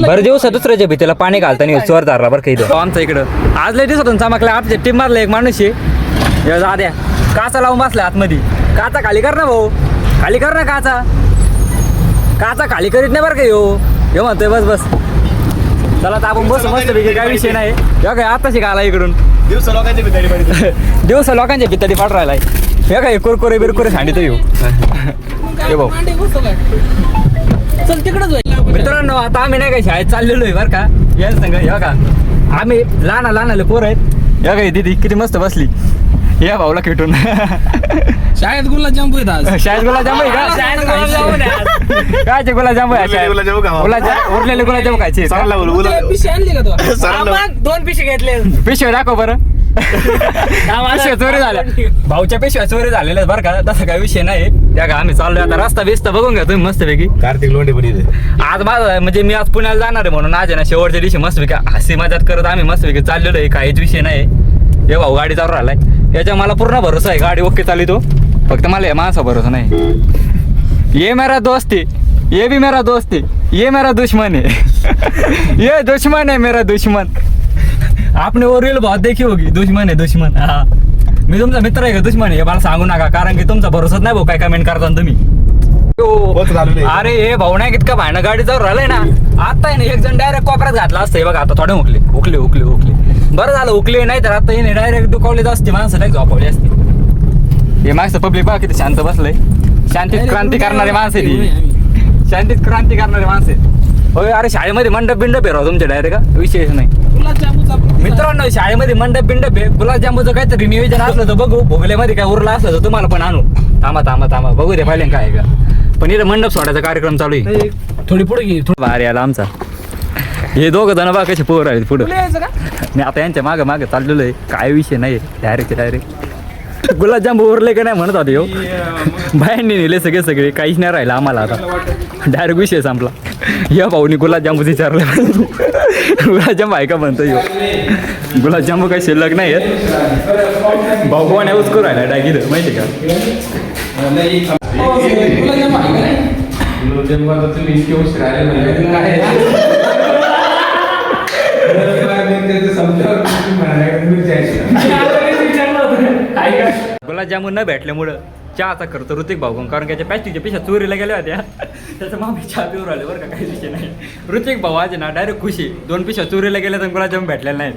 बरं दिवस दुसऱ्याच्या भीतीला पाणी घालताना चोर धरला बरं काही आमच्या इकडं आज लय दिवसातून चमकला आमच्या टीम मारला एक माणूस आहे दाद्या काचा लावून बसला आतमध्ये काचा खाली कर ना भाऊ खाली कर ना काचा काचा खाली करीत नाही बरं का हे म्हणतोय बस बस चला तर आपण बस मस्त पैकी काय विषय नाही हे काय आता शिकायला इकडून दिवस लोकांच्या भितारी पडली दिवस लोकांच्या भितरी पाठ राहिलाय हे काय कुरकुरे बिरकुरे सांडित येऊ हे भाऊ चल तिकडच मित्रांनो आता आम्ही नाही काय शाळेत चाललेलो आहे बरं का याच सांगा हे का आम्ही लहान लहान पोरं आहेत हे काय दिदी किती मस्त बसली या भाऊला भेटून शाळेत गुलाबजाम आहेत आज शाळेत गुलाबजाम आहे का काय गुलाबजाम आहे उरलेले गुलाबजाम खायचे पिशे आणली का तो दोन पिशे घेतले पिशव्या दाखव बरं पिशव्या चोरी झाल्या भाऊच्या पिशव्या चोरी झालेल्या बरं का तसं काही विषय नाही त्या का आम्ही चाललोय आता रस्ता बिस्ता बघून घ्या तुम्ही मस्त पैकी कार्तिक लोंढे पण इथे आज माझा म्हणजे मी आज पुण्याला जाणार आहे म्हणून आज आहे ना शेवटच्या दिवशी मस्तपैकी हसी मजात करत आम्ही मस्तपैकी चाललेलो आहे काहीच विषय नाही हे भाऊ गाडी चालू राहिलाय याच्या मला पूर्ण भरोसा आहे गाडी ओके चालली तो फक्त मला या माणसा भरोसा नाही ये मेरा दोस्त है ये भी मेरा दोस्त है ये मेरा दुश्मन है ये दुश्मन है मेरा दुश्मन आपने वो रील बहुत देखी होगी दुश्मन है दुश्मन हा मी तुमचा मित्र आहे का दुश्मन आहे हे मला सांगू नका कारण की तुमचा भरोसाच नाही भाऊ काय कमेंट करता तुम्ही अरे हे भाऊ नाही कितका भांडण गाडी जाऊन राहिलंय ना आता आहे ना एक जण डायरेक्ट कोपऱ्यात घातला असतं हे बघा आता थोडे उकले बरं झालं उकले नाही तर आता हे डायरेक्ट दुखावले असते माणसं नाही झोपवली असते हे माणसं पब्लिक बघा किती शांत बसलंय शांतीत क्रांती करणारे माणसं ती शांतीत क्रांती करणारे माणसं होय अरे शाळेमध्ये मंडप बिंडप आहे तुमच्या डायरेक्ट का विशेष नाही मित्रांनो शाळेमध्ये मंडप बिंडप आहे गुलाबजामुचं काहीतरी नियोजन असलं तर बघू भोगल्यामध्ये काय उरला असलं तर तुम्हाला पण आणू थांबा बघू दे पाहिलं काय का पण इथं मंडप सोडायचा कार्यक्रम चालू आहे थोडी पुढे घे भारी आला आमचा हे दोघं जण बा कसे पोर आहेत पुढं मी आता यांच्या मागं चाललेलो आहे काय विषय नाही डायरेक्ट गुलाबजाम उरले का नाही म्हणत होते हो बायांनी नेले सगळे काहीच नाही राहिलं आम्हाला आता डायरेक्ट विषय संपला या भाऊनी गुलाबजामू विचारलं गुलाबजाम आहे का म्हणतो यो गुलाबजामू काही शिल्लक नाही आहेत भाऊ कोण उचकू राहिला डायगी माहिती का गुलाबजामुन न भेटल्यामुळं चहाचा खर्च ऋतिक भाऊ कारण त्याच्या पॅस्टिकच्या पिशा चोरीला गेल्या होत्या त्याचं मामी चहा पिऊन राहिले बरं का काही विषय नाही ऋतिक भाऊ आज ना डायरेक्ट खुशी 2 पिशा चोरीला गेल्या तर गुलाबजाम भेटलेला नाही